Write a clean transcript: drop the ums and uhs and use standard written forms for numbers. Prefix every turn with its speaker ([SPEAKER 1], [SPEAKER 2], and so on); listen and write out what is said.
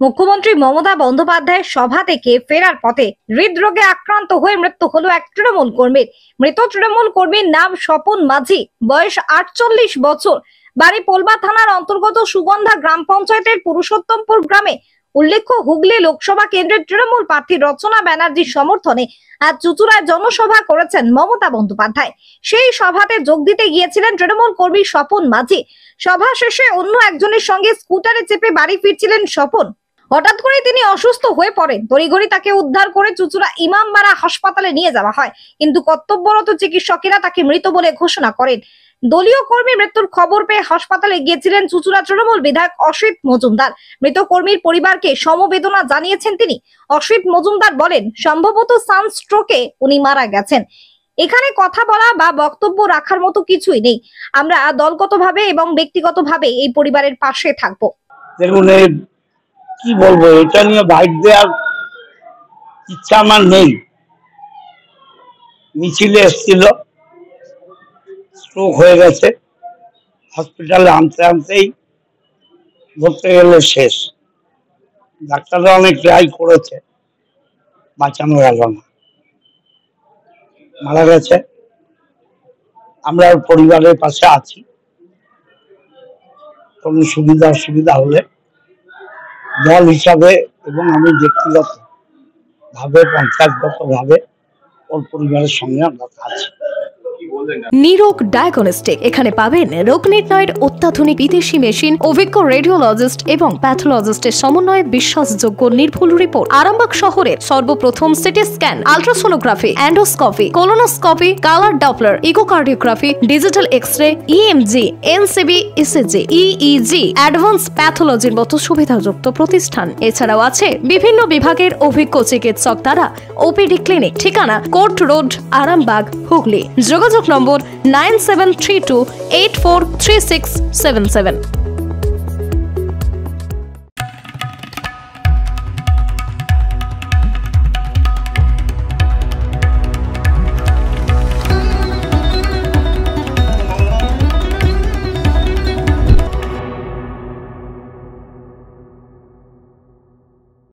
[SPEAKER 1] মুখ্যমন্ত্রী মমতা বন্দ্যোপাধ্যায়ের সভা থেকে ফেরার পথে হৃদরোগে আক্রান্ত হয়ে মৃত্যু হলো এক তৃণমূল কর্মীর। মৃত তৃণমূল কর্মীর নাম স্বপন মাঝি, বয়স 48 বছর, বাড়ি পোলবা থানার অন্তর্গত সুগন্ধা গ্রাম পঞ্চায়েতের পুরুষোত্তমপুর গ্রামে। উল্লেখ্য, হুগলি লোকসভা কেন্দ্রের তৃণমূল প্রার্থী রচনা ব্যানার্জির সমর্থনে আজ চুঁচুড়ায় জনসভা করেছেন মমতা বন্দ্যোপাধ্যায়। সেই সভাতে যোগ দিতে গিয়েছিলেন তৃণমূল কর্মী স্বপন মাঝি। সভা শেষে অন্য একজনের সঙ্গে স্কুটারে চেপে বাড়ি ফিরছিলেন স্বপন। হঠাৎ করে তিনি অসুস্থ হয়ে পড়েন। তড়িঘড়ি তাকে উদ্ধার করে চুঁচুড়া ইমামবাড়া হাসপাতালে নিয়ে যাওয়া হয়, কিন্তু কর্তব্যরত চিকিৎসকেরা তাকে মৃত বলে ঘোষণা করেন। দলীয় কর্মী মৃত্যুর খবর পেয়ে হাসপাতালে গিয়েছিলেন চুঁচুড়া তৃণমূল বিধায়ক অসিত মজুমদার। মৃত কর্মীর পরিবারকে সমবেদনা জানিয়েছেন তিনি। অসিত মজুমদার বলেন, সম্ভবত সানস্ট্রোকে উনি মারা গেছেন। এখানে কথা বলা বা বক্তব্য রাখার মতো কিছুই নেই। আমরা দলগতভাবে এবং ব্যক্তিগতভাবে এই পরিবারের পাশে থাকবো।
[SPEAKER 2] কি বলবো, এটা নিয়ে বাইক দেওয়ার ইচ্ছা আমার নেই। মিছিলে এসেছিল, স্ট্রোক হয়ে গেছে, হসপিটালে আনতেই ধরতে গেলে শেষ। ডাক্তাররা অনেক ট্রাই করেছে, বাঁচানো গেল না, মারা গেছে। আমরা পরিবারের পাশে আছি। কোনো সুবিধা অসুবিধা হলে দল হিসাবে এবং আমি ব্যক্তিগত ভাবে, পঞ্চায়েতগত ভাবে ওর পরিবারের সঙ্গে আমরা আছি।
[SPEAKER 3] নিরোগ ডায়াগনস্টিক, এখানে পাবেন রোগ নির্ণয়ের অত্যাধুনিক বিদেশি মেশিন, অভিজ্ঞ রেডিওলজিস্ট এবং প্যাথোলজিস্টের সমন্বয়ে বিশ্বাসযোগ্য নির্ভুল রিপোর্ট। আরামবাগ শহরের সর্বপ্রথম CT scan, ultrasonography, endoscopy, colonoscopy, colour Doppler, echocardiography, digital X-ray, EMG, NCV, ECG, EEG, advance প্যাথোলজির মতো সুবিধাযুক্ত প্রতিষ্ঠান। এছাড়াও আছে বিভিন্ন বিভাগের অভিজ্ঞ চিকিৎসক দ্বারা ওপিডি ক্লিনিক। ঠিকানা কোর্ট রোড, আরামবাগ, হুগলি। যোগাযোগ নম্বর 9732843677।